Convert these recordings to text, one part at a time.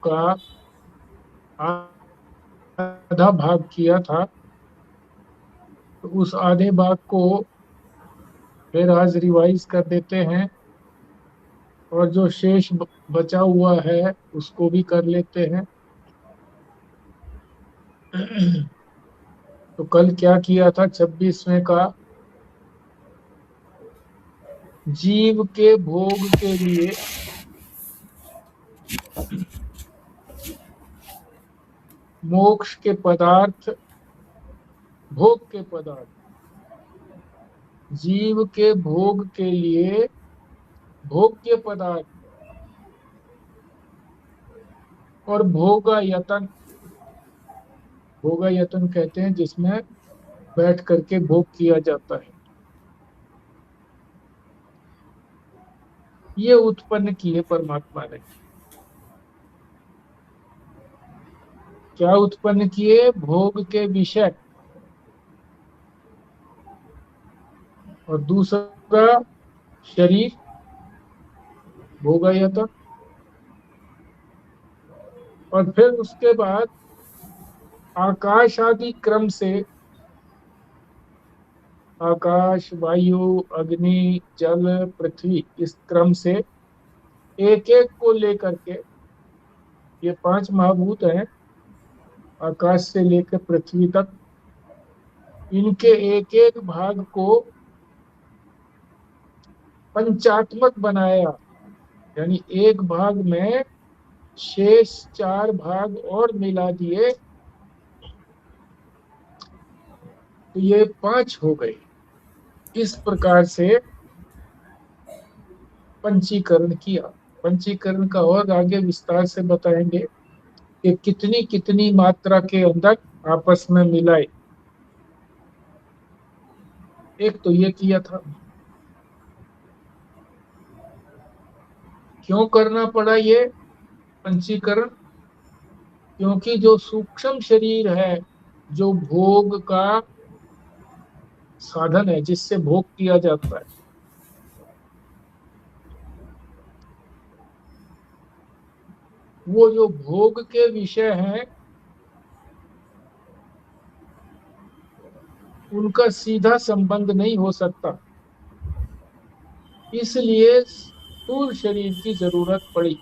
का आधा भाग किया था, तो उस आधे भाग को फिर आज रिवाइज कर देते हैं, और जो शेष बचा हुआ है उसको भी कर लेते हैं। तो कल क्या किया था 26वें का? जीव के भोग के लिए मोक्ष के पदार्थ, भोग के पदार्थ, जीव के भोग के लिए भोग्य पदार्थ और भोगायतन। भोगायतन कहते हैं जिसमें बैठ करके भोग किया जाता है, ये उत्पन्न किए परमात्मा ने। क्या उत्पन्न किए? भोग के विषय, और दूसरा शरीर, भोगायतन। और फिर उसके बाद आकाश आदि क्रम से, आकाश, वायु, अग्नि, जल, पृथ्वी, इस क्रम से एक एक को लेकर के, ये 5 महाभूत हैं, आकाश से लेकर पृथ्वी तक, इनके एक एक भाग को पंचात्मक बनाया। यानी एक भाग में शेष 4 भाग और मिला दिए, तो ये 5 हो गए। इस प्रकार से पंचीकरण किया। पंचीकरण का और आगे विस्तार से बताएंगे कि कितनी कितनी मात्रा के अंदर आपस में मिलाए। एक तो ये किया था। क्यों करना पड़ा ये पंचीकरण? क्योंकि जो सूक्ष्म शरीर है, जो भोग का साधन है, जिससे भोग किया जाता है, वो जो भोग के विषय हैं, उनका सीधा संबंध नहीं हो सकता। इसलिए स्थूल शरीर की जरूरत पड़ी।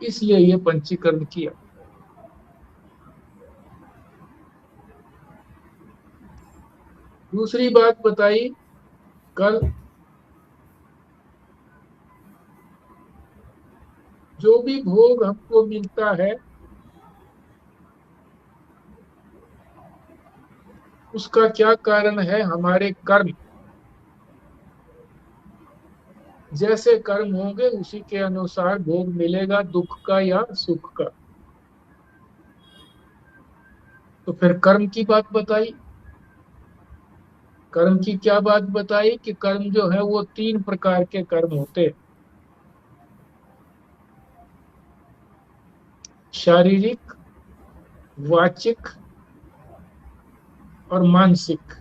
इसलिए ये पंचीकरण किया। दूसरी बात बताई कल, जो भी भोग हमको मिलता है उसका क्या कारण है? हमारे कर्म। जैसे कर्म होंगे उसी के अनुसार भोग मिलेगा, दुख का या सुख का। तो फिर कर्म की बात बताई। कर्म की क्या बात बताई? कि कर्म जो है वो 3 प्रकार के कर्म होते हैं। शारीरिक, वाचिक और मानसिक।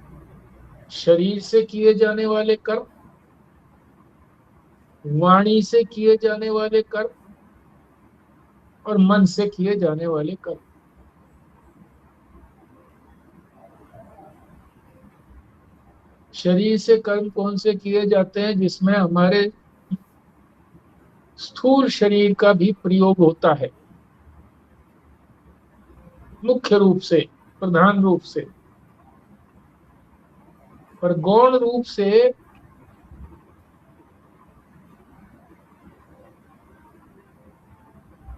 शरीर से किए जाने वाले कर्म, वाणी से किए जाने वाले कर्म, और मन से किए जाने वाले कर्म। शरीर से कर्म कौन से किए जाते हैं? जिसमें हमारे स्थूल शरीर का भी प्रयोग होता है, मुख्य रूप से, प्रधान रूप से। पर गौण रूप से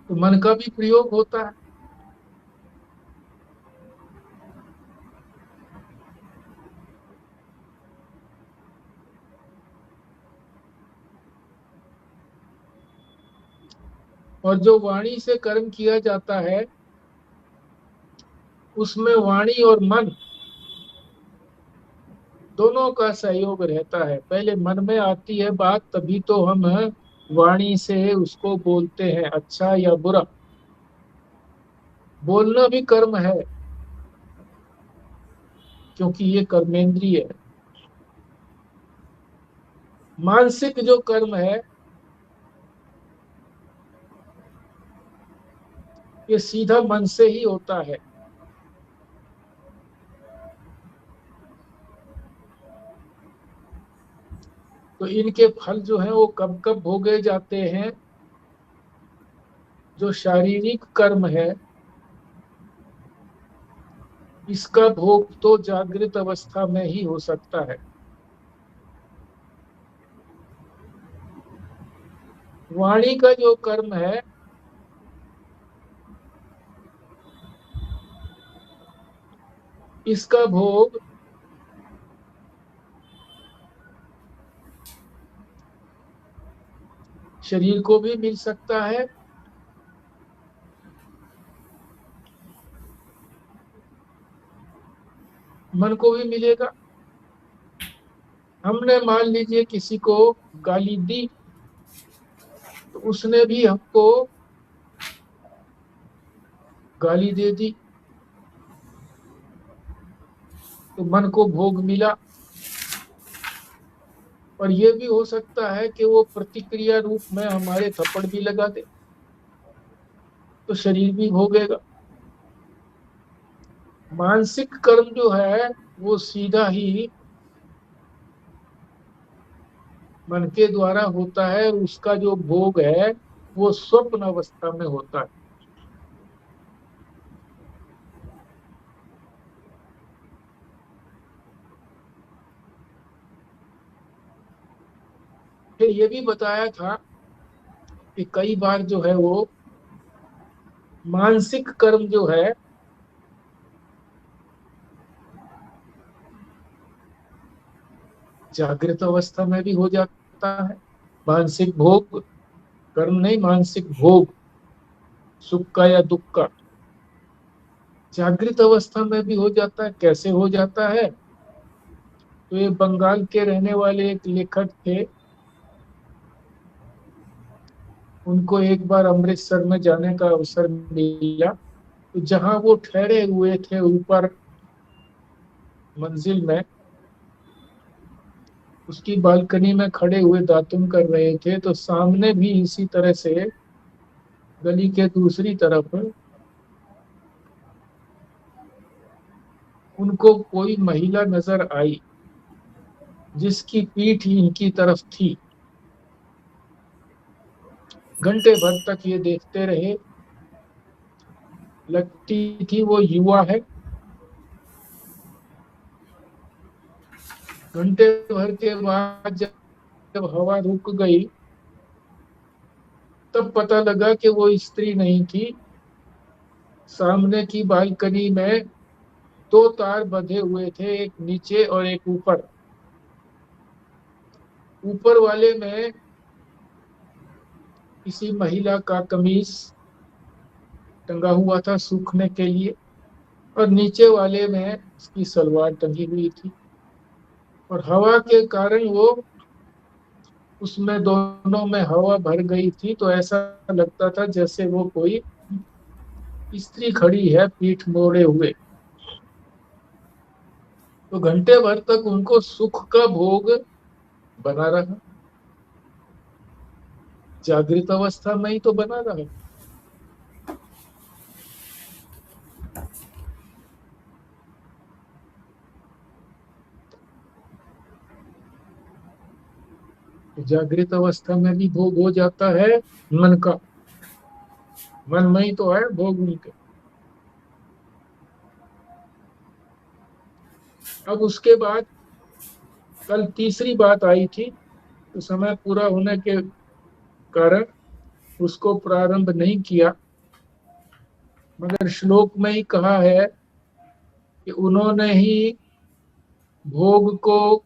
तो मन का भी प्रयोग होता है। और जो वाणी से कर्म किया जाता है, उसमें वाणी और मन दोनों का सहयोग रहता है। पहले मन में आती है बात, तभी तो हम वाणी से उसको बोलते हैं, अच्छा या बुरा। बोलना भी कर्म है, क्योंकि ये कर्मेंद्रिय है। मानसिक जो कर्म है ये सीधा मन से ही होता है। तो इनके फल जो है वो कब कब भोगे जाते हैं? जो शारीरिक कर्म है इसका भोग तो जागृत अवस्था में ही हो सकता है। वाणी का जो कर्म है इसका भोग शरीर को भी मिल सकता है, मन को भी मिलेगा। हमने मान लीजिए किसी को गाली दी तो उसने भी हमको गाली दे दी, तो मन को भोग मिला। और ये भी हो सकता है कि वो प्रतिक्रिया रूप में हमारे थप्पड़ भी लगा दे, तो शरीर भी भोगेगा। मानसिक कर्म जो है वो सीधा ही मन के द्वारा होता है, और उसका जो भोग है वो स्वप्न अवस्था में होता है। फिर ये भी बताया था कि कई बार जो है वो मानसिक कर्म जो है जागृत अवस्था में भी हो जाता है। मानसिक भोग, कर्म नहीं, मानसिक भोग, सुख का या दुख का, जागृत अवस्था में भी हो जाता है। कैसे हो जाता है? तो ये बंगाल के रहने वाले एक लेखक थे, उनको एक बार अमृतसर में जाने का अवसर मिला। तो जहां वो ठहरे हुए थे ऊपर मंजिल में, उसकी बालकनी में खड़े हुए दातुन कर रहे थे, तो सामने भी इसी तरह से गली के दूसरी तरफ उनको कोई महिला नजर आई जिसकी पीठ इनकी तरफ थी। घंटे भर तक ये देखते रहे, लगती थी वो युवा है। घंटे भर के बाद जब हवा रुक गई तब पता लगा कि वो स्त्री नहीं थी। सामने की बालकनी में दो तार बंधे हुए थे, एक नीचे और एक ऊपर। ऊपर वाले में किसी महिला का कमीज टंगा हुआ था सूखने के लिए, और नीचे वाले में उसकी सलवार टंगी हुई थी। और हवा के कारण वो उसमें दोनों में हवा भर गई थी, तो ऐसा लगता था जैसे वो कोई स्त्री खड़ी है पीठ मोड़े हुए। तो घंटे भर तक उनको सुख का भोग बना रहा, जागृत अवस्था में ही तो बना रहा। तो जागृत अवस्था में भी भोग हो जाता है मन का, मन में ही तो है भोग उनके। अब उसके बाद कल तीसरी बात आई थी, तो समय पूरा होने के कारण उसको प्रारंभ नहीं किया, मगर श्लोक में ही कहा है कि उन्होंने ही भोग को,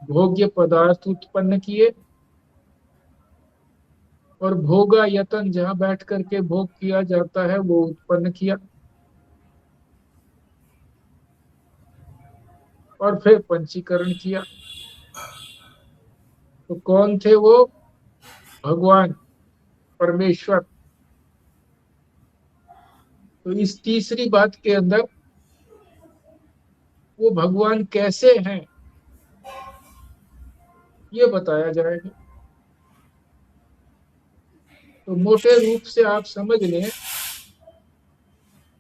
भोग्य पदार्थ उत्पन्न किए, और भोगा यतन जहां बैठ करके भोग किया जाता है वो उत्पन्न किया, और फिर पंचीकरण किया। तो कौन थे वो? भगवान, परमेश्वर। तो इस तीसरी बात के अंदर वो भगवान कैसे हैं ये बताया जाएगा। तो मोटे रूप से आप समझ लें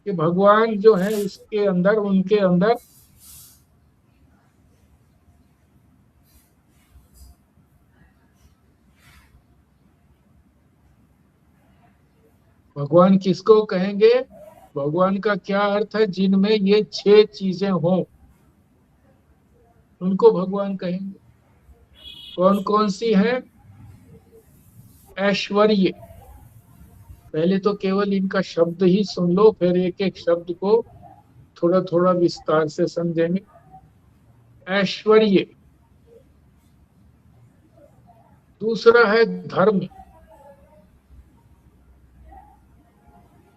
कि भगवान जो है उसके अंदर, उनके अंदर भगवान किसको कहेंगे? भगवान का क्या अर्थ है? जिनमें ये 6 चीजें हों उनको भगवान कहेंगे। कौन कौन सी हैं? ऐश्वर्य। पहले तो केवल इनका शब्द ही सुन लो, फिर एक एक शब्द को थोड़ा थोड़ा विस्तार से समझेंगे। ऐश्वर्य। दूसरा है धर्म।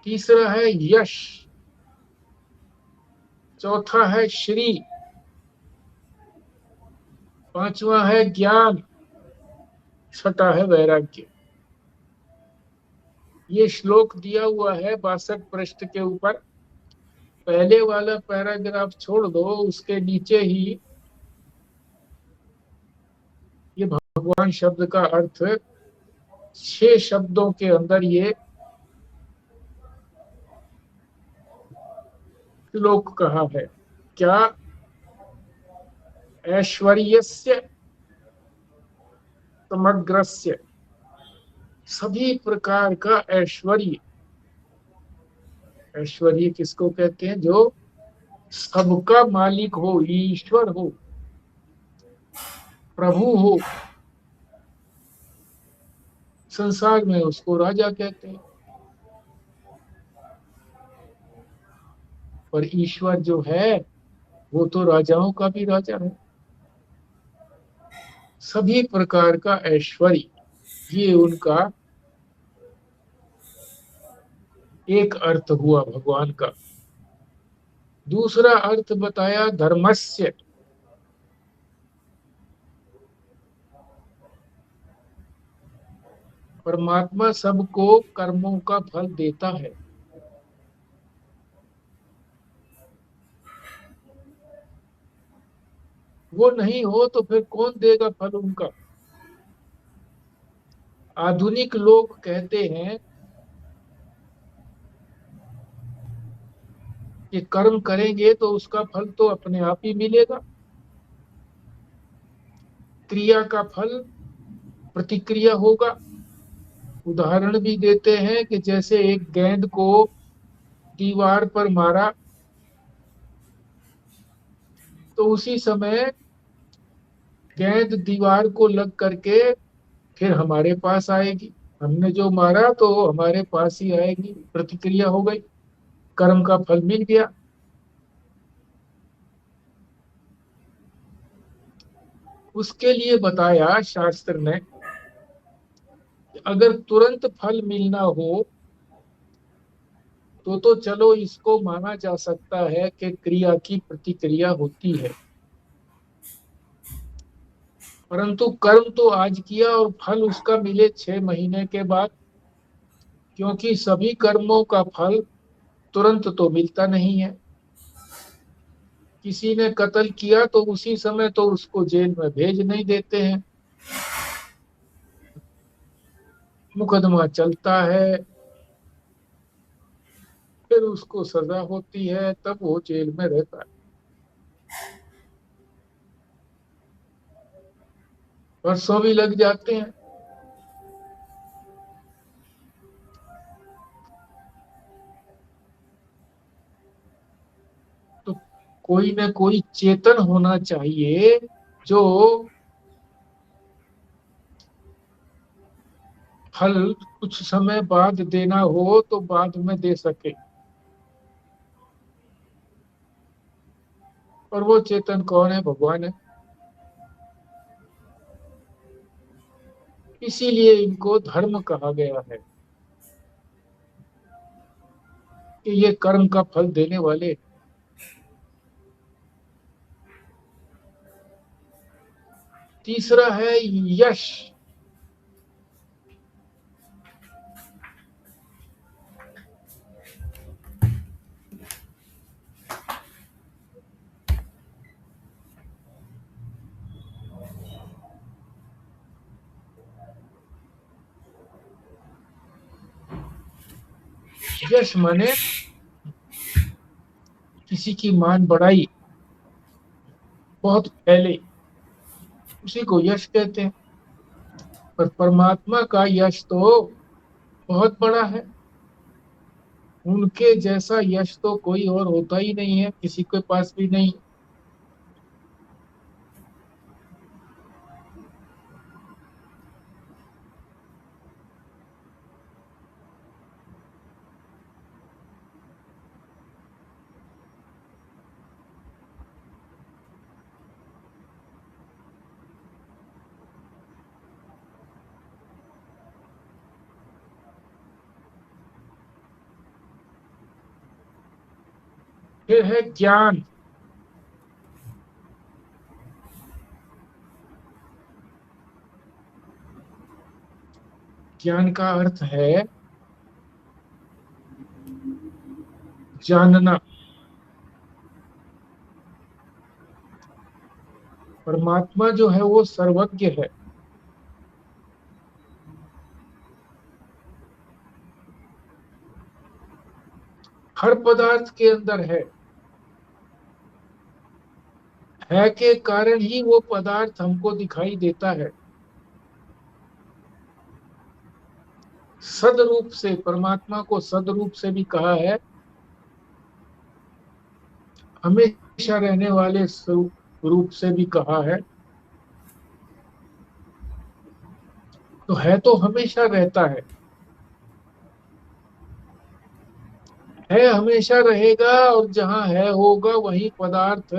तीसरा है यश। चौथा है श्री। पांचवा है ज्ञान। छठा है वैराग्य। ये श्लोक दिया हुआ है 62 पृष्ठ के ऊपर। पहले वाला पैराग्राफ छोड़ दो, उसके नीचे ही ये भगवान शब्द का अर्थ 6 शब्दों के अंदर ये श्लोक कहा है। क्या? ऐश्वर्यस्य समग्रस्य। सभी प्रकार का ऐश्वर्य। ऐश्वर्य किसको कहते हैं? जो सबका मालिक हो, ईश्वर हो, प्रभु हो। संसार में उसको राजा कहते हैं। पर ईश्वर जो है वो तो राजाओं का भी राजा है। सभी प्रकार का ऐश्वर्य, ये उनका एक अर्थ हुआ भगवान का। दूसरा अर्थ बताया धर्मस्य। परमात्मा सबको कर्मों का फल देता है। वो नहीं हो तो फिर कौन देगा फल उनका? आधुनिक लोग कहते हैं कि कर्म करेंगे तो उसका फल तो अपने आप ही मिलेगा। क्रिया का फल प्रतिक्रिया होगा। उदाहरण भी देते हैं कि जैसे एक गेंद को दीवार पर मारा तो उसी समय गेंद दीवार को लग करके फिर हमारे पास आएगी। हमने जो मारा तो हमारे पास ही आएगी, प्रतिक्रिया हो गई, कर्म का फल मिल गया। उसके लिए बताया शास्त्र ने, अगर तुरंत फल मिलना हो तो चलो इसको माना जा सकता है कि क्रिया की प्रतिक्रिया होती है। परंतु कर्म तो आज किया और फल उसका मिले 6 महीने के बाद, क्योंकि सभी कर्मों का फल तुरंत तो मिलता नहीं है। किसी ने कत्ल किया तो उसी समय तो उसको जेल में भेज नहीं देते हैं। मुकदमा चलता है, फिर उसको सजा होती है, तब वो जेल में रहता है। वर्षों भी लग जाते हैं। तो कोई न कोई चेतन होना चाहिए जो फल कुछ समय बाद देना हो तो बाद में दे सके। और वो चेतन कौन है? भगवान है। इसीलिए इनको धर्म कहा गया है कि ये कर्म का फल देने वाले। तीसरा है यश। यश माने किसी की मान बढ़ाई, बहुत फैले, उसी को यश कहते हैं। पर परमात्मा का यश तो बहुत बड़ा है। उनके जैसा यश तो कोई और होता ही नहीं है, किसी के पास भी नहीं। फिर है ज्ञान। ज्ञान का अर्थ है जानना। परमात्मा जो है वो सर्वज्ञ है। हर पदार्थ के अंदर है के कारण ही वो पदार्थ हमको दिखाई देता है। सदरूप से, परमात्मा को सदरूप से भी कहा है, हमेशा रहने वाले स्वरूप रूप से भी कहा है। तो हमेशा रहता है हमेशा रहेगा, और जहां है होगा वही पदार्थ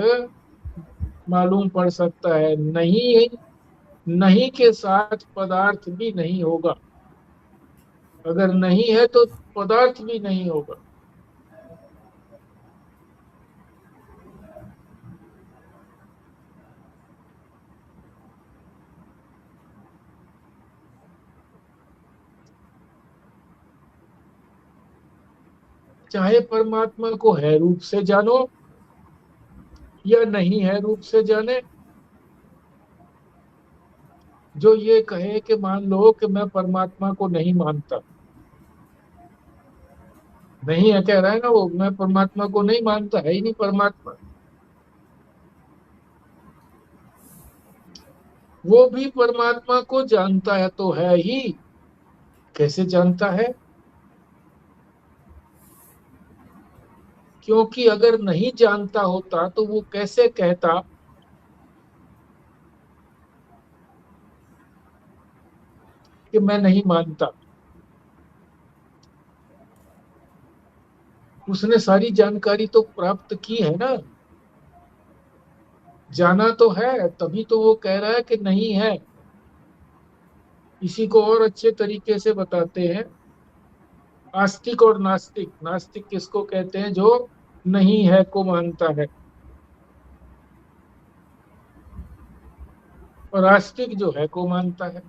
मालूम पड़ सकता है। नहीं, नहीं के साथ पदार्थ भी नहीं होगा। अगर नहीं है तो पदार्थ भी नहीं होगा। चाहे परमात्मा को है रूप से जानो या नहीं है रूप से जाने। जो ये कहे कि मान लो कि मैं परमात्मा को नहीं मानता, नहीं है कह रहा है ना वो, मैं परमात्मा को नहीं मानता, है ही नहीं परमात्मा। वो भी परमात्मा को जानता है तो है ही। कैसे जानता है? क्योंकि अगर नहीं जानता होता तो वो कैसे कहता कि मैं नहीं मानता। उसने सारी जानकारी तो प्राप्त की है ना, जाना तो है, तभी तो वो कह रहा है कि नहीं है। इसी को और अच्छे तरीके से बताते हैं, आस्तिक और नास्तिक। नास्तिक किसको कहते हैं? जो नहीं है को मानता है। और आस्तिक जो है को मानता है।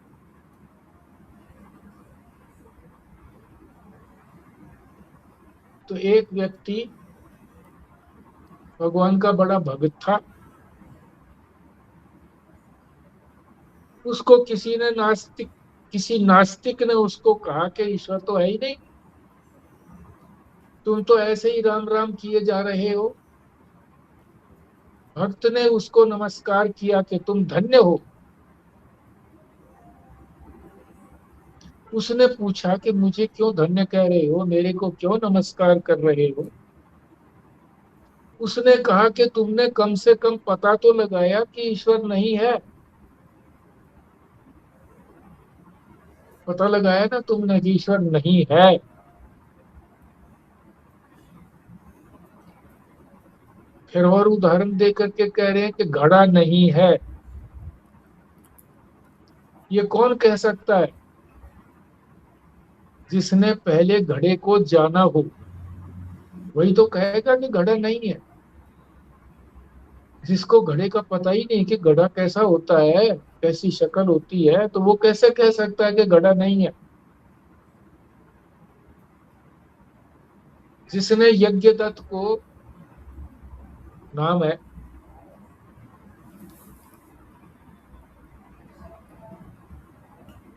तो एक व्यक्ति भगवान का बड़ा भक्त था। उसको किसी नास्तिक ने उसको कहा कि ईश्वर तो है ही नहीं, तुम तो ऐसे ही राम राम किए जा रहे हो। भक्त ने उसको नमस्कार किया कि तुम धन्य हो। उसने पूछा कि मुझे क्यों धन्य कह रहे हो, मेरे को क्यों नमस्कार कर रहे हो? उसने कहा कि तुमने कम से कम पता तो लगाया कि ईश्वर नहीं है। पता लगाया ना तुमने कि ईश्वर नहीं है। फिर और उदाहरण दे करके कह रहे हैं कि घड़ा नहीं है। ये कौन कह सकता है? जिसने पहले घड़े को जाना हो वही तो कहेगा कि घड़ा नहीं है। जिसको घड़े का पता ही नहीं कि घड़ा कैसा होता है, कैसी शक्ल होती है, तो वो कैसे कह सकता है कि घड़ा नहीं है? जिसने यज्ञदत्त को, नाम है,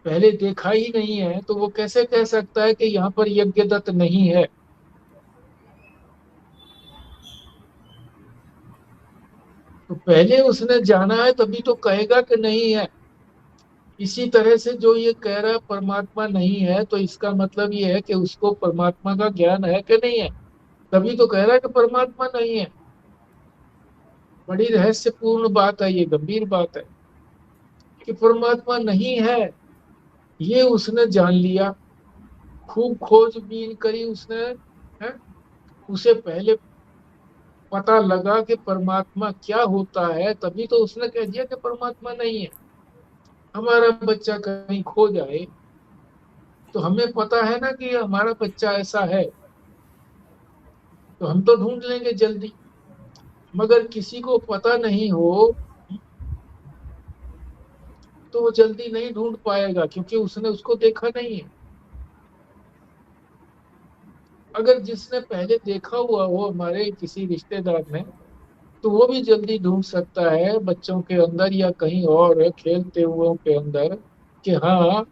पहले देखा ही नहीं है, तो वो कैसे कह सकता है कि यहाँ पर यज्ञदत्त नहीं है? पहले उसने जाना है तभी तो कहेगा कि नहीं है। इसी तरह से जो ये कह रहा है परमात्मा नहीं है, तो इसका मतलब ये है कि उसको परमात्मा का ज्ञान है कि नहीं है, तभी तो कह रहा है कि परमात्मा नहीं है। बड़ी रहस्यपूर्ण बात है, ये गंभीर बात है कि परमात्मा नहीं है। ये उसने जान लिया, खूब खोजबीन करी उसने, है? उसे पहले पता लगा कि परमात्मा क्या होता है, तभी तो उसने कह दिया कि परमात्मा नहीं है। हमारा बच्चा कहीं खो जाए तो हमें पता है ना कि हमारा बच्चा ऐसा है, तो हम तो ढूंढ लेंगे जल्दी। मगर किसी को पता नहीं हो तो वो जल्दी नहीं ढूंढ पाएगा, क्योंकि उसने उसको देखा नहीं है। अगर जिसने पहले देखा हुआ हो हमारे किसी रिश्तेदार ने, तो वो भी जल्दी ढूंढ सकता है बच्चों के अंदर या कहीं और खेलते हुए के अंदर, कि हाँ,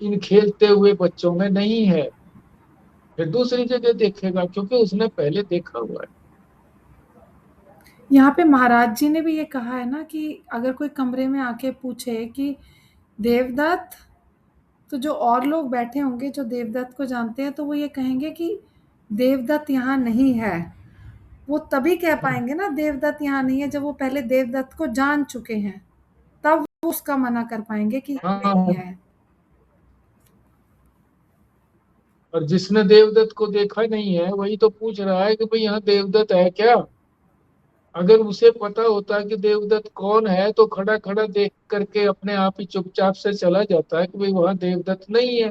इन खेलते हुए बच्चों में नहीं है। फिर दूसरी जगह देखेगा क्योंकि उसने पहले देखा हुआ है। यहाँ पे महाराज जी ने भी ये कहा है ना कि अगर कोई कमरे में आके पूछे कि देवदत्त, तो जो और लोग बैठे होंगे जो देवदत्त को जानते हैं तो वो ये कहेंगे कि देवदत्त यहाँ नहीं है। वो तभी कह पाएंगे ना देवदत्त यहाँ नहीं है जब वो पहले देवदत्त को जान चुके हैं, तब वो उसका मना कर पाएंगे कि नहीं हाँ, है। और जिसने देवदत्त को देखा नहीं है वही तो पूछ रहा है कि भाई यहाँ देवदत्त है क्या। अगर उसे पता होता कि देवदत्त कौन है तो खड़ा खड़ा देख करके अपने आप ही चुपचाप से चला जाता है कि भाई वहां देवदत्त नहीं है।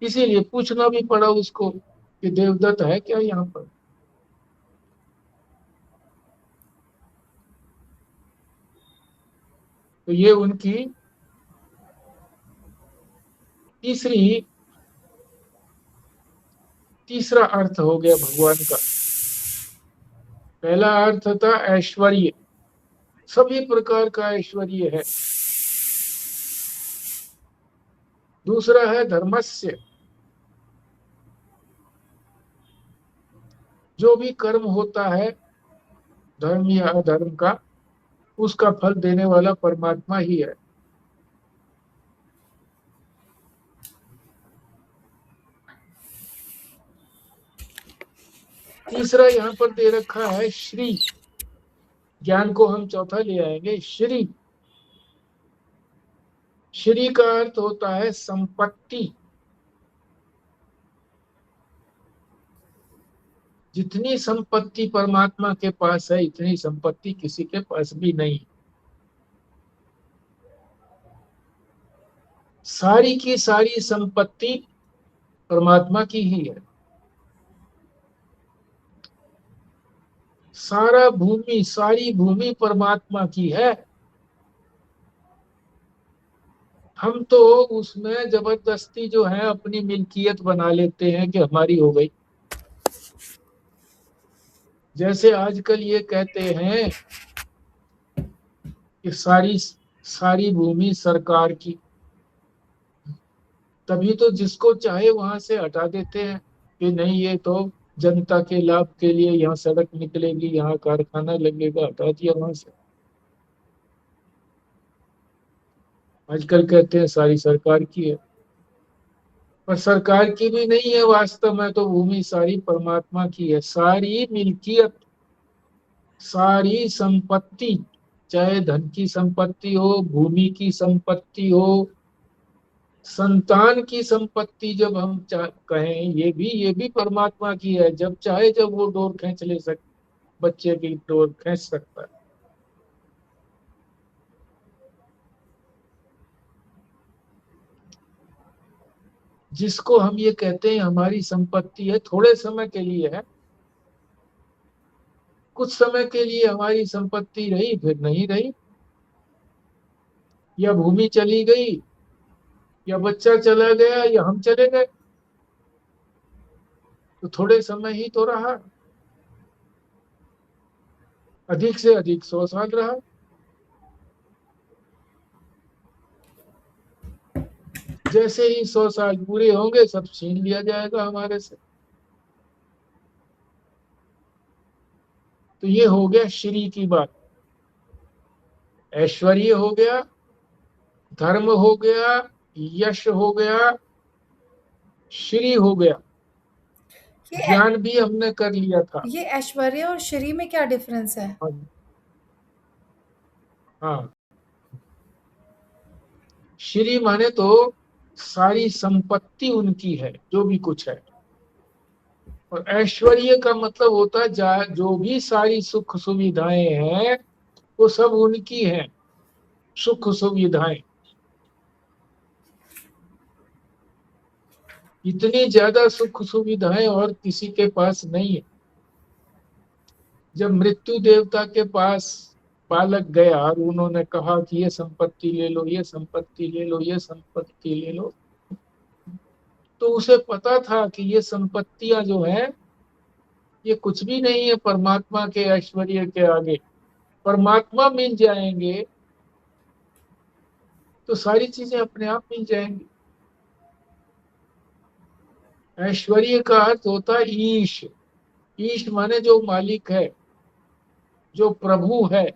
इसीलिए पूछना भी पड़ा उसको कि देवदत्त है क्या यहाँ पर। तो ये उनकी तीसरी तीसरा अर्थ हो गया भगवान का। पहला अर्थ था ऐश्वर्य, सभी प्रकार का ऐश्वर्य है। दूसरा है धर्मस्य, जो भी कर्म होता है धर्म या अधर्म का, उसका फल देने वाला परमात्मा ही है। तीसरा यहाँ पर दे रखा है श्री। ज्ञान को हम चौथा ले आएंगे, श्री। श्री का अर्थ होता है संपत्ति। जितनी संपत्ति परमात्मा के पास है इतनी संपत्ति किसी के पास भी नहीं। सारी की सारी संपत्ति परमात्मा की ही है। सारी भूमि परमात्मा की है। हम तो उसमें जबरदस्ती जो है अपनी मिल्कियत बना लेते हैं कि हमारी हो गई। जैसे आजकल ये कहते हैं कि सारी सारी भूमि सरकार की, तभी तो जिसको चाहे वहां से हटा देते हैं कि नहीं ये तो जनता के लाभ के लिए यहाँ सड़क निकलेगी, यहाँ कारखाना लगेगा, हटा दिया वहां से। आजकल कहते हैं सारी सरकार की है, पर सरकार की भी नहीं है, वास्तव में तो भूमि सारी परमात्मा की है। सारी मिल्कियत, सारी संपत्ति, चाहे धन की संपत्ति हो, भूमि की संपत्ति हो, संतान की संपत्ति, जब हम कहें ये भी परमात्मा की है। जब चाहे जब वो डोर खींच ले सक बच्चे की डोर खींच सकता है। जिसको हम ये कहते हैं हमारी संपत्ति है, थोड़े समय के लिए है, कुछ समय के लिए हमारी संपत्ति रही फिर नहीं रही, या भूमि चली गई, या बच्चा चला गया, या हम चले गए, तो थोड़े समय ही तो रहा। अधिक से अधिक 100 साल रहा। जैसे ही 100 साल पूरे होंगे सब छीन लिया जाएगा हमारे से। तो ये हो गया श्री की बात। ऐश्वर्य हो गया, धर्म हो गया, यश हो गया, श्री हो गया, ये ज्ञान भी हमने कर लिया था। ये ऐश्वर्य और श्री में क्या डिफरेंस है? हाँ, श्री माने तो सारी संपत्ति उनकी है, जो भी कुछ है। और ऐश्वर्य का मतलब होता है जो भी सारी सुख सुविधाएं हैं वो सब उनकी हैं। सुख सुविधाएं इतनी ज्यादा सुख सुविधाएं और किसी के पास नहीं है। जब मृत्यु देवता के पास बालक गया और उन्होंने कहा कि ये संपत्ति ले लो, ये संपत्ति ले लो, ये संपत्ति ले लो, तो उसे पता था कि ये संपत्तियां जो है ये कुछ भी नहीं है परमात्मा के ऐश्वर्य के आगे। परमात्मा मिल जाएंगे तो सारी चीजें अपने आप मिल जाएंगी। ऐश्वर्य का अर्थ होता है ईश। ईश माने जो मालिक है, जो प्रभु है,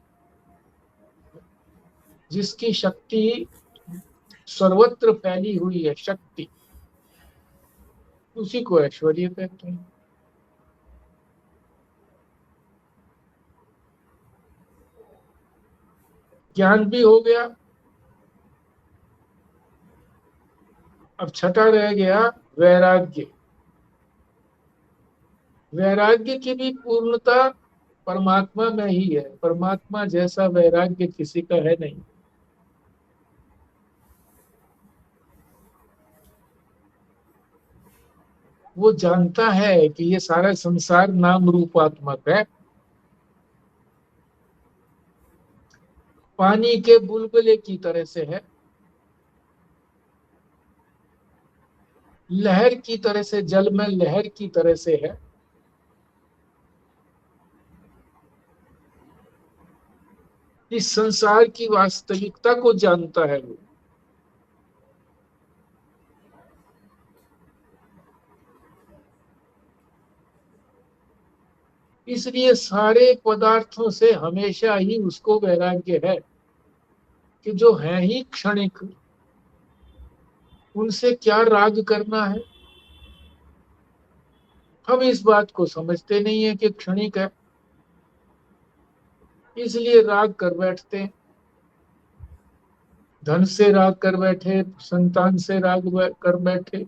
जिसकी शक्ति सर्वत्र फैली हुई है, शक्ति, उसी को ऐश्वर्य कहते हैं। ज्ञान भी हो गया। अब छठा रह गया वैराग्य। वैराग्य की भी पूर्णता परमात्मा में ही है। परमात्मा जैसा वैराग्य किसी का है नहीं। वो जानता है कि ये सारा संसार नाम रूपात्मक है। पानी के बुलबुले की तरह से है, लहर की तरह से, जल में लहर की तरह से है। इस संसार की वास्तविकता को जानता है वो। इसलिए सारे पदार्थों से हमेशा ही उसको वैराग्य है कि जो है ही क्षणिक, उनसे क्या राग करना है। हम इस बात को समझते नहीं है कि क्षणिक है, इसलिए राग कर बैठते हैं। धन से राग कर बैठे, संतान से राग कर बैठे।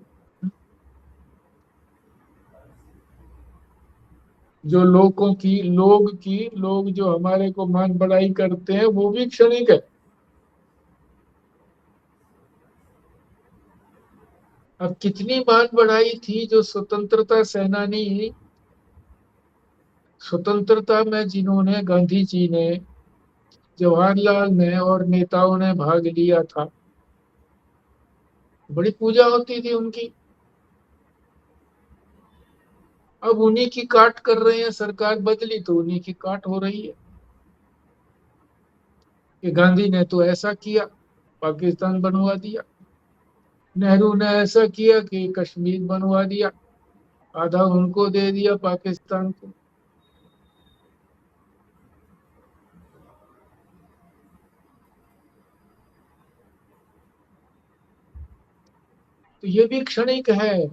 जो लोग जो हमारे को मान बढ़ाई करते हैं वो भी क्षणिक है। अब कितनी मान बढ़ाई थी जो स्वतंत्रता सेनानी, स्वतंत्रता में जिन्होंने, गांधी जी ने, जवाहरलाल ने और नेताओं ने भाग लिया था, बड़ी पूजा होती थी उनकी। अब उन्हीं की काट कर रहे हैं। सरकार बदली तो उन्हीं की काट हो रही है कि गांधी ने तो ऐसा किया, पाकिस्तान बनवा दिया। नेहरू ने ऐसा किया कि कश्मीर बनवा दिया, आधा उनको दे दिया पाकिस्तान को। तो ये भी क्षणिक है।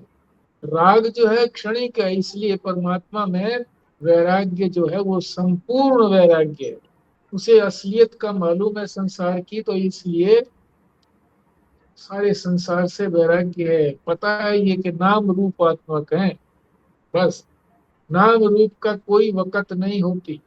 राग जो है क्षणिक है, इसलिए परमात्मा में वैराग्य जो है वो संपूर्ण वैराग्य है। उसे असलियत का मालूम है संसार की, तो इसलिए सारे संसार से वैराग्य है। पता है ये कि नाम रूपात्मक है, बस। नाम रूप का कोई वक़्त नहीं होती।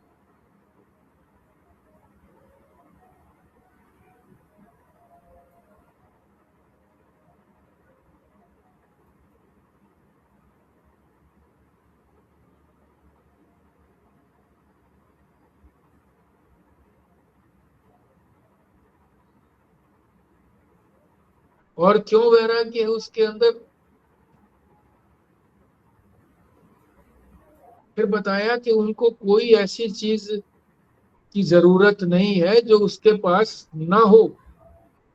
और क्यों वैराग्य है उसके अंदर, फिर बताया कि उनको कोई ऐसी चीज की जरूरत नहीं है जो उसके पास ना हो,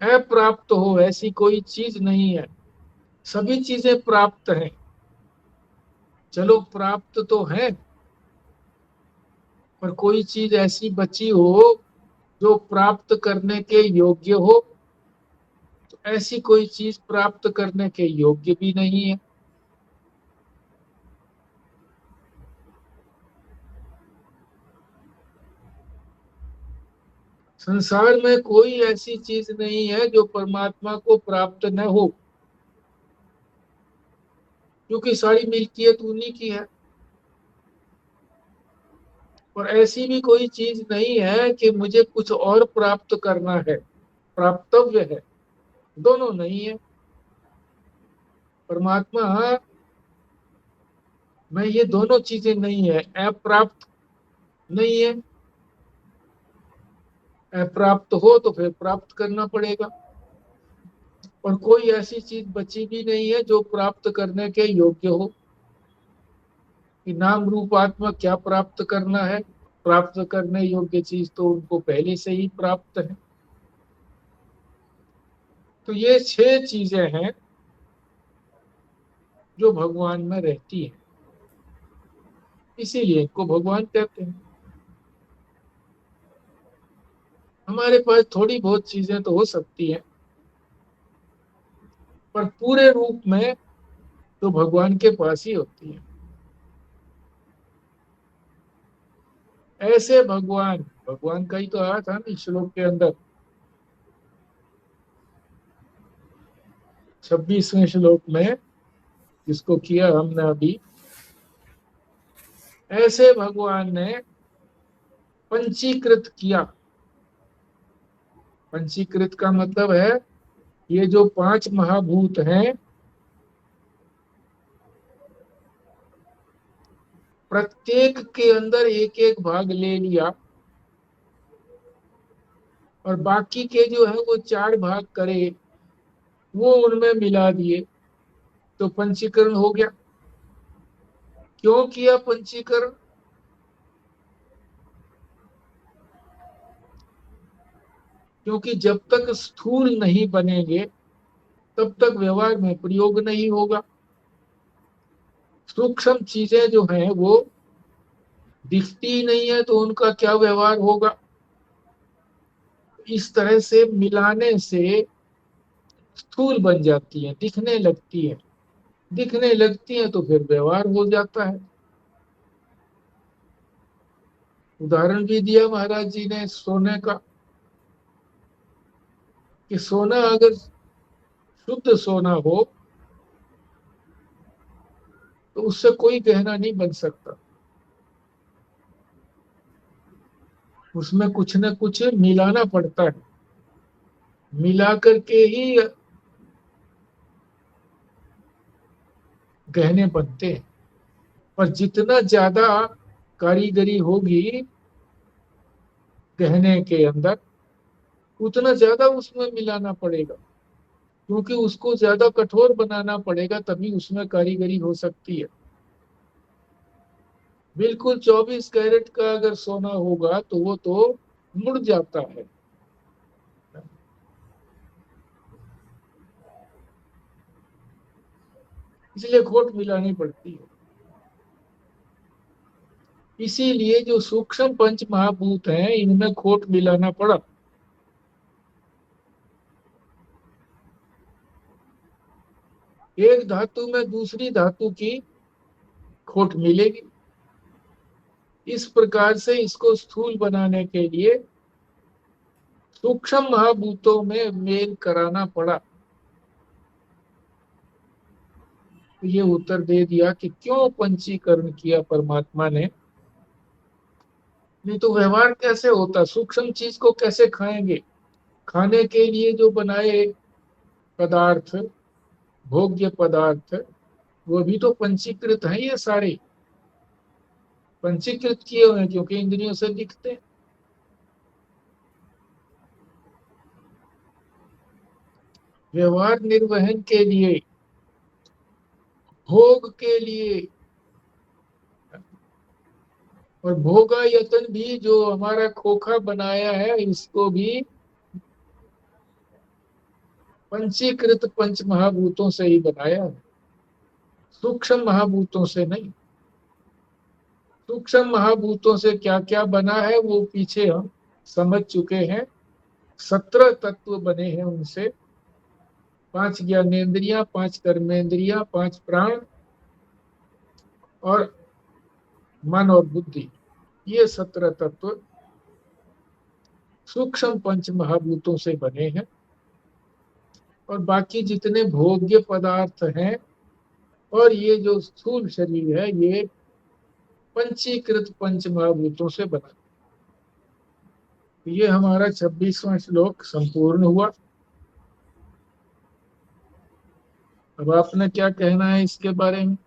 अप्राप्त हो, ऐसी कोई चीज नहीं है। सभी चीजें प्राप्त हैं। चलो प्राप्त तो है, पर कोई चीज ऐसी बची हो जो प्राप्त करने के योग्य हो, तो ऐसी कोई चीज प्राप्त करने के योग्य भी नहीं है। संसार में कोई ऐसी चीज नहीं है जो परमात्मा को प्राप्त न हो, क्योंकि सारी मिल्कियत उन्हीं की है। और ऐसी भी कोई चीज नहीं है कि मुझे कुछ और प्राप्त करना है, प्राप्तव्य है, दोनों नहीं है। परमात्मा में ये दोनों चीजें नहीं है, अप्राप्त नहीं है। अप्राप्त हो तो फिर प्राप्त करना पड़ेगा। और कोई ऐसी चीज बची भी नहीं है जो प्राप्त करने के योग्य हो, कि नाम रूप आत्मा क्या प्राप्त करना है। प्राप्त करने योग्य चीज तो उनको पहले से ही प्राप्त है। तो ये 6 चीजें हैं जो भगवान में रहती हैं, इसीलिए इनको भगवान कहते हैं। हमारे पास थोड़ी बहुत चीजें तो हो सकती हैं, पर पूरे रूप में तो भगवान के पास ही होती है। ऐसे भगवान, भगवान का ही तो आया था ना श्लोक के अंदर, 26वें श्लोक में, जिसको किया हमने अभी। ऐसे भगवान ने पंचीकृत किया। पंचीकृत का मतलब है ये जो 5 महाभूत हैं, प्रत्येक के अंदर एक एक भाग ले लिया, और बाकी के जो है वो 4 भाग करे, वो उनमें मिला दिए, तो पंचीकरण हो गया। क्यों किया पंचीकरण? क्योंकि जब तक स्थूल नहीं बनेंगे तब तक व्यवहार में प्रयोग नहीं होगा। सूक्ष्म चीजें जो हैं वो दिखती ही नहीं है, तो उनका क्या व्यवहार होगा। इस तरह से मिलाने से स्थूल बन जाती है, दिखने लगती है। दिखने लगती है तो फिर व्यवहार हो जाता है। उदाहरण भी दिया महाराज जी ने सोने का, कि सोना अगर शुद्ध सोना हो तो उससे कोई गहना नहीं बन सकता। उसमें कुछ न कुछ मिलाना पड़ता है, मिला करके ही गहने बनते हैं। पर जितना ज्यादा कारीगरी होगी गहने के अंदर, उतना ज्यादा उसमें मिलाना पड़ेगा, क्योंकि उसको ज्यादा कठोर बनाना पड़ेगा, तभी उसमें कारीगरी हो सकती है। बिल्कुल 24 कैरेट का अगर सोना होगा तो वो तो मुड़ जाता है। इसलिए खोट मिलानी पड़ती है। इसीलिए जो सूक्ष्म पंच महाभूत हैं इनमें खोट मिलाना पड़ा। एक धातु में दूसरी धातु की खोट मिलेगी। इस प्रकार से इसको स्थूल बनाने के लिए सूक्ष्म महाभूतों में मेल कराना पड़ा। तो ये उत्तर दे दिया कि क्यों पंचीकरण किया परमात्मा ने। नहीं तो व्यवहार कैसे होता, सूक्ष्म चीज को कैसे खाएंगे। खाने के लिए जो बनाए पदार्थ, भोग्य पदार्थ, वो भी तो पंचीकृत है। ये सारे पंचीकृत किए हुए हैं, क्योंकि इंद्रियों से दिखते हैं। व्यवहार निर्वहन के लिए, भोग के लिए, और भोगायतन भी जो हमारा खोखा बनाया है, इसको भी पंचीकृत पंच महाभूतों से ही बनाया है, सूक्ष्म महाभूतों से नहीं। सूक्ष्म महाभूतों से क्या क्या बना है वो पीछे हम समझ चुके हैं। 17 तत्व बने हैं उनसे। 5 ज्ञानेन्द्रियां, 5 कर्मेंद्रियां, 5 प्राण और मन और बुद्धि, ये 17 तत्व सूक्ष्म पंच महाभूतों से बने हैं। और बाकी जितने भोग्य पदार्थ हैं और ये जो स्थूल शरीर है, ये पंचीकृत पंच महाभूतों से बना। ये हमारा 26वां श्लोक संपूर्ण हुआ। अब आपने क्या कहना है इसके बारे में?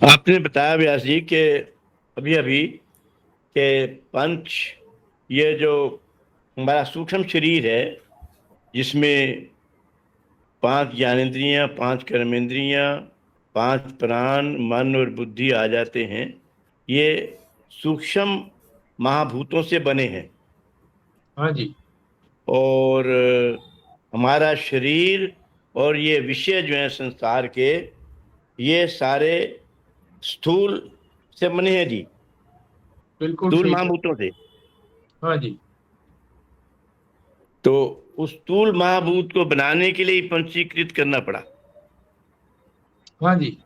आपने बताया व्यास जी कि अभी अभी के पंच, ये जो हमारा सूक्ष्म शरीर है जिसमें 5 ज्ञानेंद्रियां, 5 कर्मेंद्रियां, 5 प्राण, मन और बुद्धि आ जाते हैं, ये सूक्ष्म महाभूतों से बने हैं। हाँ जी। और हमारा शरीर और ये विषय जो है संसार के, ये सारे स्थूल से बने हैं जी, बिल्कुल स्थूल ठीक है। महाभूतों से। हाँ जी। तो उस स्थूल महाभूत को बनाने के लिए ही पंचीकृत करना पड़ा। हाँ जी।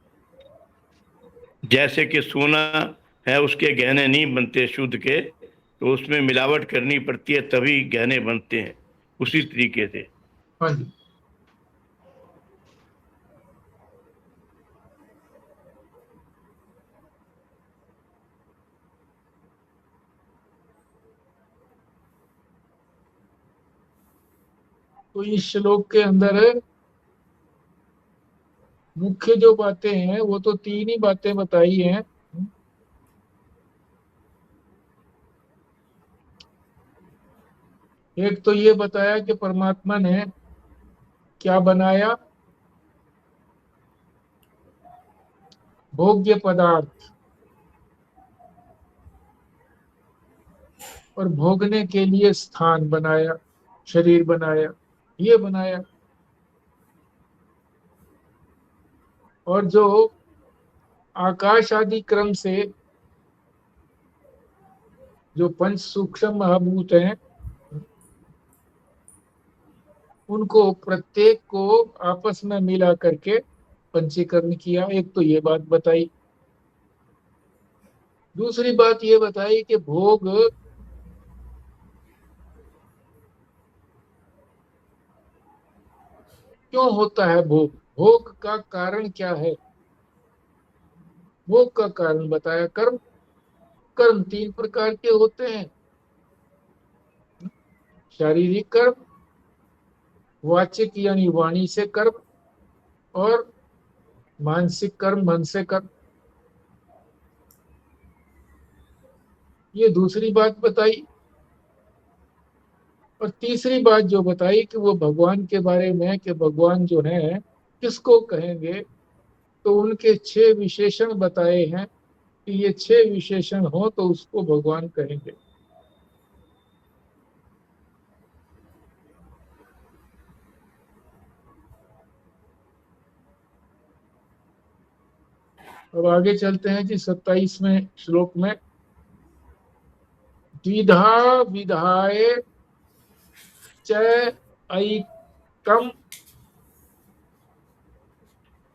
जैसे कि सोना है, उसके गहने नहीं बनते शुद्ध के, तो उसमें मिलावट करनी पड़ती है तभी गहने बनते हैं, उसी तरीके से। हाँ जी। तो इस श्लोक के अंदर मुख्य जो बातें हैं वो तो 3 ही बातें बताई हैं। एक तो ये बताया कि परमात्मा ने क्या बनाया, भोग्य पदार्थ, और भोगने के लिए स्थान बनाया, शरीर बनाया, ये बनाया। और जो आकाश आदि क्रम से जो पंच सूक्ष्म महाभूत हैं, उनको प्रत्येक को आपस में मिला करके पंचीकरण किया। एक तो ये बात बताई। दूसरी बात ये बताई कि भोग क्यों होता है, भोग भोग का कारण क्या है। भोग का कारण बताया कर्म। कर्म 3 प्रकार के होते हैं। शारीरिक कर्म, वाचिक यानी वाणी से कर्म, और मानसिक कर्म मन से कर्म। ये दूसरी बात बताई। और तीसरी बात जो बताई कि वो भगवान के बारे में, कि भगवान जो है किसको कहेंगे, तो उनके 6 विशेषण बताए हैं कि ये 6 विशेषण हो तो उसको भगवान कहेंगे। अब आगे चलते हैं जी 27वें श्लोक में। द्विधा विधाय च ऐकम,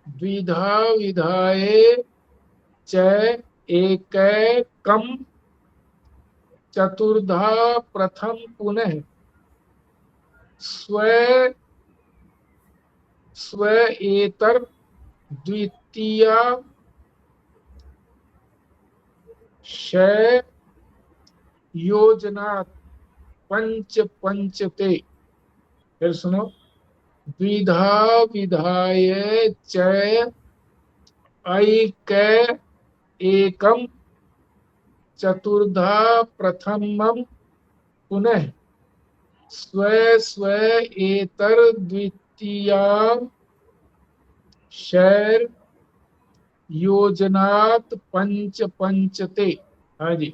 द्विधा विधाय च एकैकम, चतुर्धा प्रथम पुनः स्व स्व एतर द्वितीया क्षय योजना पंच पंचते। फिर सुनो। द्विधा विधाय च ऐक एकम, चतुर्धा प्रथमम पुनः स्व स्व एतर द्वितीया शैर योजनात पंच पंचते। हाँ जी,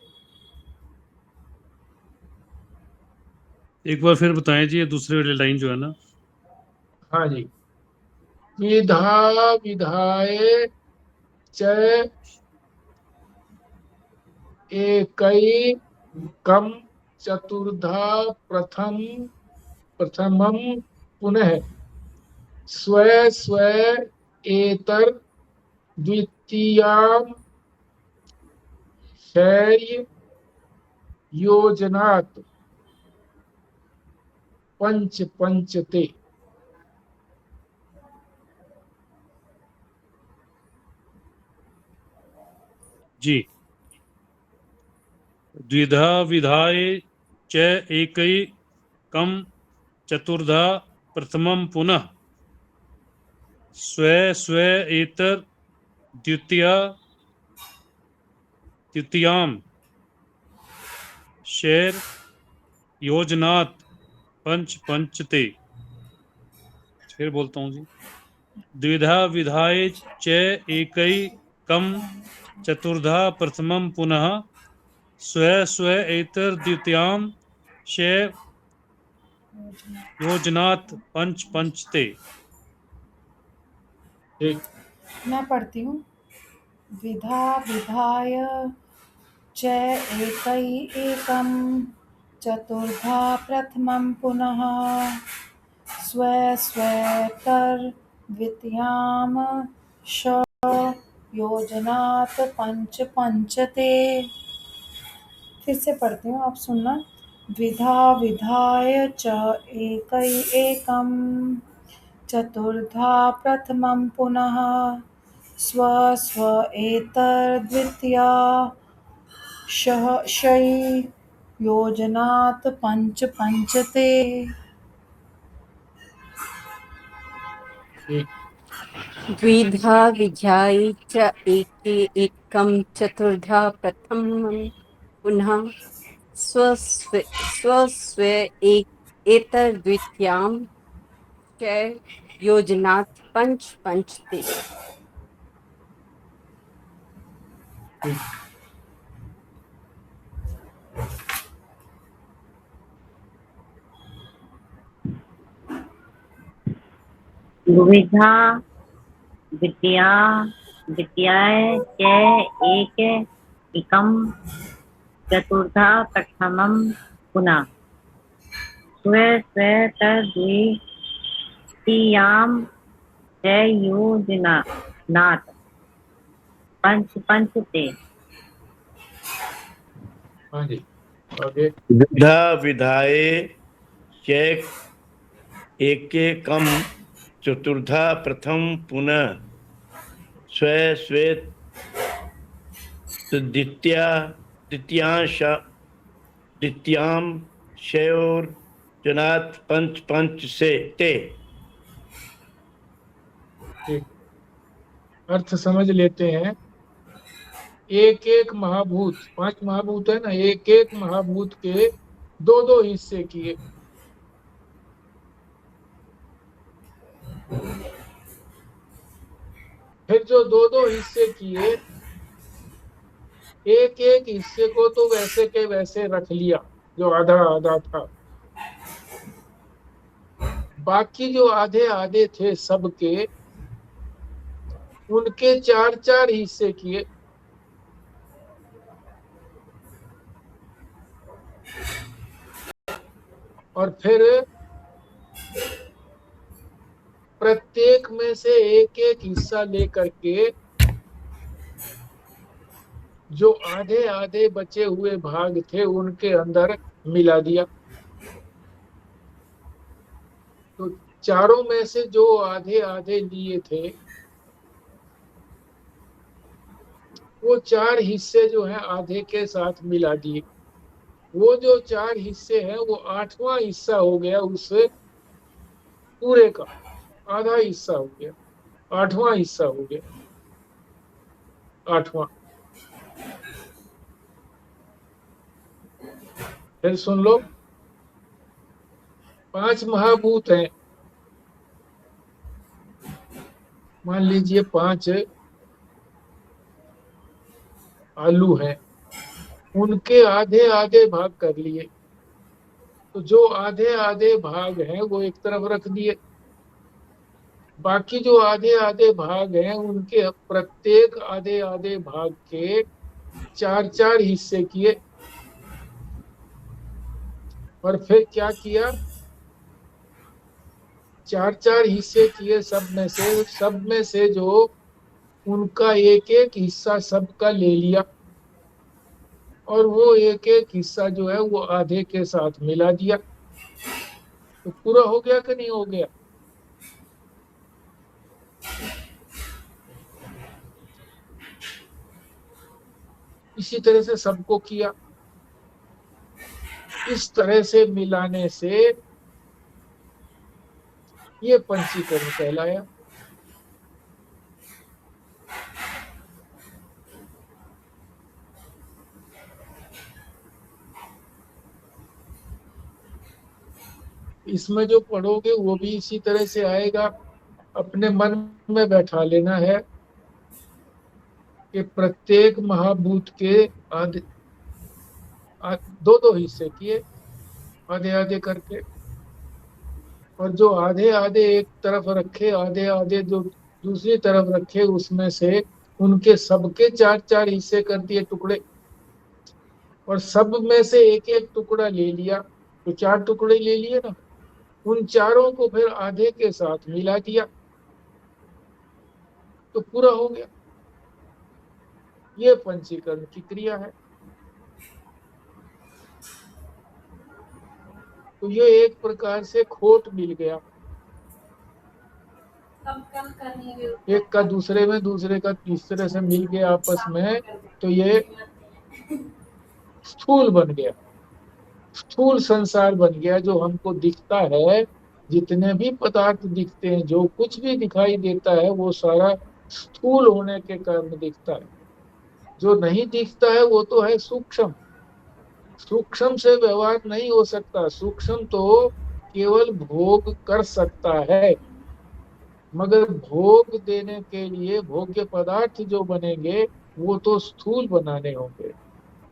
एक बार फिर बताएं जी, ये दूसरी वाली लाइन जो है ना। हाँ जी। विधा विधाय च एकै कम चतुर्धा प्रथमम पुनः स्व स्व एतर द्वितीयाम शैर्य योजनात् पंच पंचते। जी, द्विधा विधाय च एकै कम चतुर्धा प्रथमम पुनः स्व स्व एतर द्वितीयाम शैर योजनात् पंच पंचते। फिर बोलता हूँ जी, द्विधा विधाय च एकै कम चतुर्धा प्रथमम पुनः स्व स्व एतर द्वितीयाम शैर योजनात् पंच पंचते। ठीक, मैं पढ़ती हूँ। विधा विधाय च एकै एकं चतुर्धा प्रथमं पुनः स्व स्वेतर्द्वितीयां श योजनात् पंच पंचते। फिर से पढ़ती हूँ, आप सुनना। द्विधा विधाय च एकै एकं चतुर्धा प्रथमं पुनः स्व स्व एतद्वितीया शै योजनात् पंच पंचते। ठीक, द्विधा विधाय च एकं चतुर्धा प्रथमं पुनः स्वस्व एतद्वितीयां च योजनात् पंच पंचते। ठीक। विधा विद्या विद्याय च एकम चतुर्धा प्रथमं पुनः स्व स्व तद्वितीयां च योजनात् पंच पंचते। हाँ जी, आगे। विधा विधाये च एकैकं चतुर्धा प्रथम पुनः स्व स्वे द्वितीयां शयोर्जनात् पंच पंच से ते। ठीक, अर्थ समझ लेते हैं। एक एक महाभूत, पांच महाभूत है ना, एक एक महाभूत के दो दो हिस्से किए। फिर जो दो दो हिस्से किए, एक एक हिस्से को तो वैसे के वैसे रख लिया जो आधा आधा था। बाकी जो आधे आधे थे सबके, उनके चार चार हिस्से किए। और फिर प्रत्येक में से एक एक हिस्सा लेकर के जो आधे आधे बचे हुए भाग थे उनके अंदर मिला दिया। तो चारों में से जो आधे आधे लिए थे, वो चार हिस्से जो है आधे के साथ मिला दिए। वो जो चार हिस्से हैं वो आठवां हिस्सा हो गया उस पूरे का। आधा हिस्सा हो गया, आठवां हिस्सा हो गया, आठवां। फिर सुन लो, पांच महाभूत हैं। मान लीजिए 5 आलू हैं, उनके आधे आधे भाग कर लिए, तो जो आधे आधे भाग हैं वो एक तरफ रख दिए, बाकी जो आधे आधे भाग हैं उनके प्रत्येक आधे आधे भाग के 4 4 हिस्से किए, और फिर क्या किया, 4 4 हिस्से किए सब में से जो उनका एक एक हिस्सा सबका ले लिया, और वो एक एक हिस्सा जो है वो आधे के साथ मिला दिया, तो पूरा हो गया कि नहीं हो गया। इसी तरह से सबको किया, इस तरह से मिलाने से ये पंचीकरण कहलाया। इसमें जो पढ़ोगे वो भी इसी तरह से आएगा। अपने मन में बैठा लेना है कि प्रत्येक महाभूत के आधे दो दो हिस्से किए, आधे आधे करके, और जो आधे आधे एक तरफ रखे, आधे आधे जो दूसरी तरफ रखे, उसमें से उनके सबके 4 4 हिस्से कर दिए टुकड़े, और सब में से एक एक टुकड़ा ले लिया, तो 4 टुकड़े ले लिए ना, उन चारों को फिर आधे के साथ मिला दिया, तो पूरा हो गया। ये पंचीकरण की क्रिया है। तो ये एक प्रकार से खोट मिल गया, एक का दूसरे में, दूसरे का तीसरे से मिल गया आपस में, तो ये स्थूल बन गया, स्थूल संसार बन गया जो हमको दिखता है। जितने भी पदार्थ दिखते हैं, जो कुछ भी दिखाई देता है, वो सारा स्थूल होने के कारण दिखता है। जो नहीं दिखता है वो तो है सूक्ष्म, सूक्ष्म से व्यवहार नहीं हो सकता। सूक्ष्म तो केवल भोग कर सकता है, मगर भोग देने के लिए भोग्य पदार्थ जो बनेंगे वो तो स्थूल बनाने होंगे,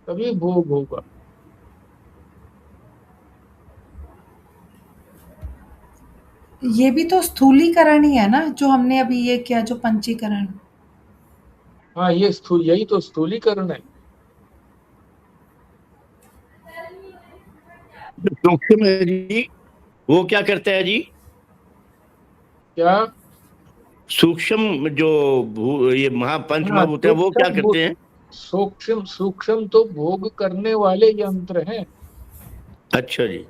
तभी भोग होगा। ये भी तो स्थूलीकरण ही है ना, जो हमने अभी ये किया, जो पंचीकरण। हाँ, ये स्थूल, यही तो स्थूलीकरण है। सूक्ष्म है जी, वो क्या करता है जी? क्या? सूक्ष्म जो ये पंच हाँ, महाभूत है वो क्या करते हैं? सूक्ष्म सूक्ष्म तो भोग करने वाले यंत्र हैं। अच्छा जी।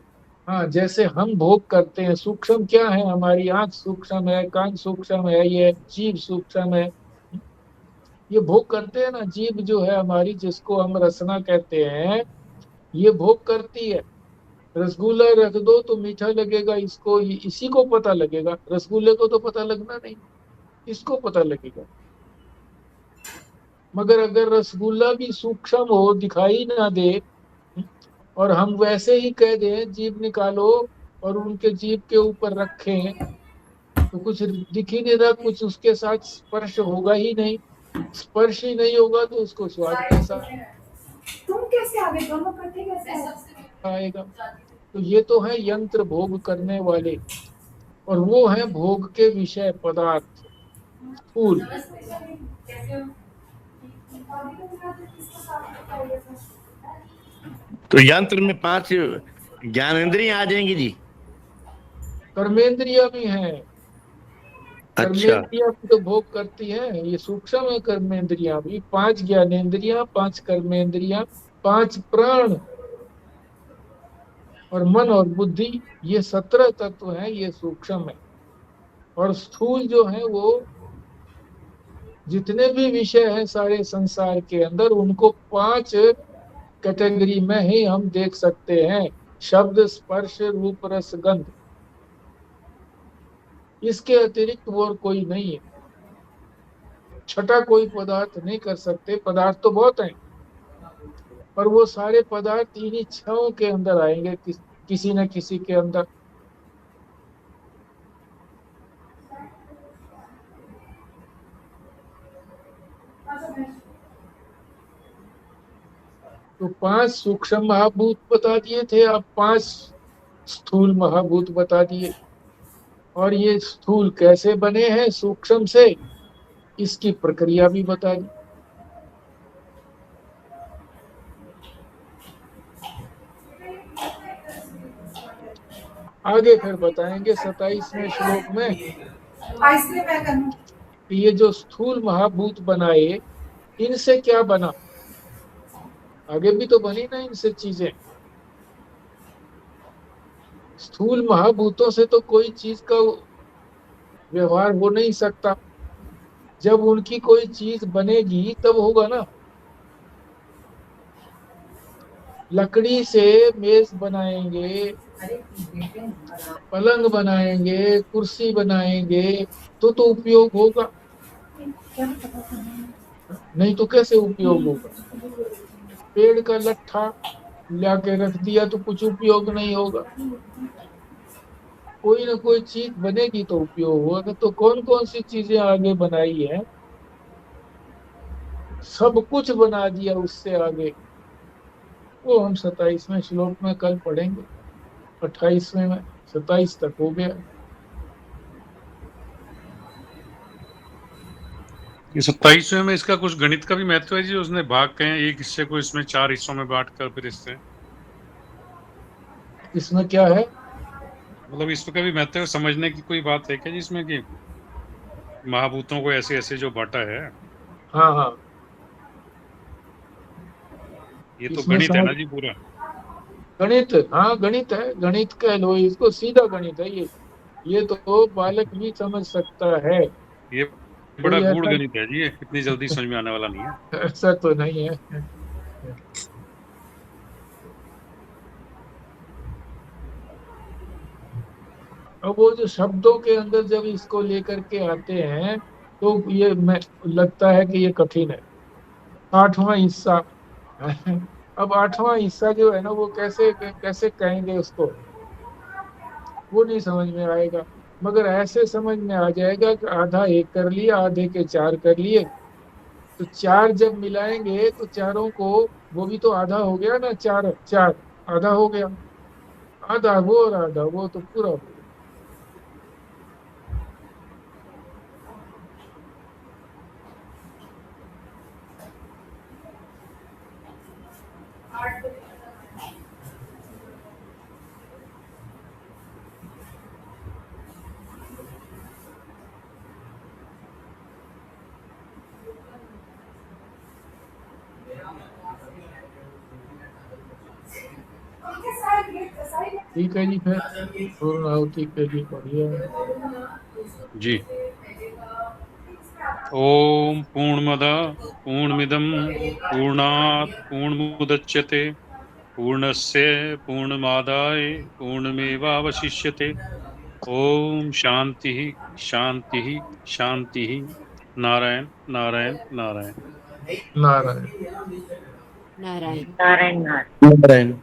हाँ, जैसे हम भोग करते हैं, सूक्ष्म क्या है, हमारी आंख सूक्ष्म है, कान सूक्ष्म है, ये जीभ सूक्ष्म है, ये भोग करते हैं ना। जीभ जो है हमारी, जिसको हम रसना कहते हैं, ये भोग करती है। रसगुल्ला रख दो तो मीठा लगेगा इसको, इसी को पता लगेगा, रसगुल्ले को तो पता लगना नहीं, इसको पता लगेगा। मगर अगर रसगुल्ला भी सूक्ष्म हो, दिखाई ना दे, और हम वैसे ही कह दें जीभ निकालो और उनके जीभ के ऊपर रखें, तो कुछ दिख ही नहीं रहा, कुछ उसके साथ स्पर्श होगा ही नहीं। स्पर्श ही नहीं होगा तो उसको स्वाद कैसा तुम कैसे आगे, दोनों करते कैसे आएगा। तो ये तो है यंत्र भोग करने वाले, और वो है भोग के विषय पदार्थ, फूल। तो यंत्र में 5 ज्ञानेंद्रियां आ जाएंगी जी। कर्मेंद्रिया भी है, अच्छा। कर्मेंद्रिया भी तो भोग करती है, ये सूक्ष्म है। कर्मेंद्रिया भी 5 ज्ञानेंद्रिया, 5 कर्मेंद्रिया, 5 प्राण, और मन और बुद्धि, ये 17 तत्व हैं, ये सूक्ष्म है। और स्थूल जो है वो जितने भी विषय हैं सारे संसार के अंदर, उनको 5 कैटेगरी में ही हम देख सकते हैं, शब्द, स्पर्श, रूप, रस, गंध। इसके अतिरिक्त और कोई नहीं है। छठा कोई पदार्थ नहीं कर सकते। पदार्थ तो बहुत हैं, पर वो सारे पदार्थ इन्हीं 6 के अंदर आएंगे, किसी न किसी के अंदर। तो 5 सूक्ष्म महाभूत बता दिए थे, अब 5 स्थूल महाभूत बता दिए। और ये स्थूल कैसे बने हैं सूक्ष्म से, इसकी प्रक्रिया भी बता दी। आगे फिर बताएंगे 27वें श्लोक में कि ये जो स्थूल महाभूत बनाए, इनसे क्या बना। आगे भी तो बनी ना इनसे चीजें। स्थूल महाभूतों से तो कोई चीज का व्यवहार हो नहीं सकता। जब उनकी कोई चीज बनेगी तब होगा ना। लकड़ी से मेज बनाएंगे, पलंग बनाएंगे, कुर्सी बनाएंगे, तो उपयोग होगा, नहीं तो कैसे उपयोग होगा। पेड़ का लट्ठा लाके रख दिया तो कुछ उपयोग नहीं होगा। कोई ना कोई चीज बनेगी तो उपयोग होगा। तो कौन कौन सी चीजें आगे बनाई है, सब कुछ बना दिया उससे आगे। वो हम 27वें श्लोक में कल पढ़ेंगे। 28वें में 27 तक हो गया। ये 27वें में इसका कुछ गणित का भी महत्व है जी। उसने भाग कहे हैं, एक हिस्से को इसमें 4 हिस्सों में बांट कर फिर इससे इसमें क्या है, मतलब इसका भी महत्व है, समझने की कोई बात है क्या जी इसमें कि महाभूतों को ऐसे ऐसे जो बांटा है। हाँ हाँ, ये तो इसमें गणित है समझ ना जी पूरा। गणित, हाँ गणित है, गणित कह लो इसको, सीधा गणित है ये तो बालक भी समझ सकता है। ये बड़ा कोई गूढ़ ऐसा गणित है जी, ये इतनी जल्दी समझ में आने वाला नहीं है। ऐसा तो नहीं है। अब वो जो शब्दों के अंदर जब इसको लेकर के आते हैं तो ये मैं लगता है कि ये कठिन है। 8वां हिस्सा अब 8वां हिस्सा जो है ना, वो कैसे कैसे कहेंगे उसको, वो नहीं समझ में आएगा। मगर ऐसे समझ में आ जाएगा कि आधा एक कर लिया, आधे के 4 कर लिए, तो 4 जब मिलाएंगे तो चारों को, वो भी तो आधा हो गया ना, 4 4 आधा हो गया, आधा वो और आधा वो, तो पूरा हो गया। ठीक है जी, फिर पूर्णाहुति के लिए पढ़िए जी। ओम पूर्णमद पूर्णमिदं पूर्णात् पूर्णमुदच्यते पूर्णस्य पूर्णमादाय पूर्णमेवावशिष्यते। ओम शांति शांति शांति। नारायण नारायण नारायण। नारायण। नारायण। नारायण नारायण। नारायण।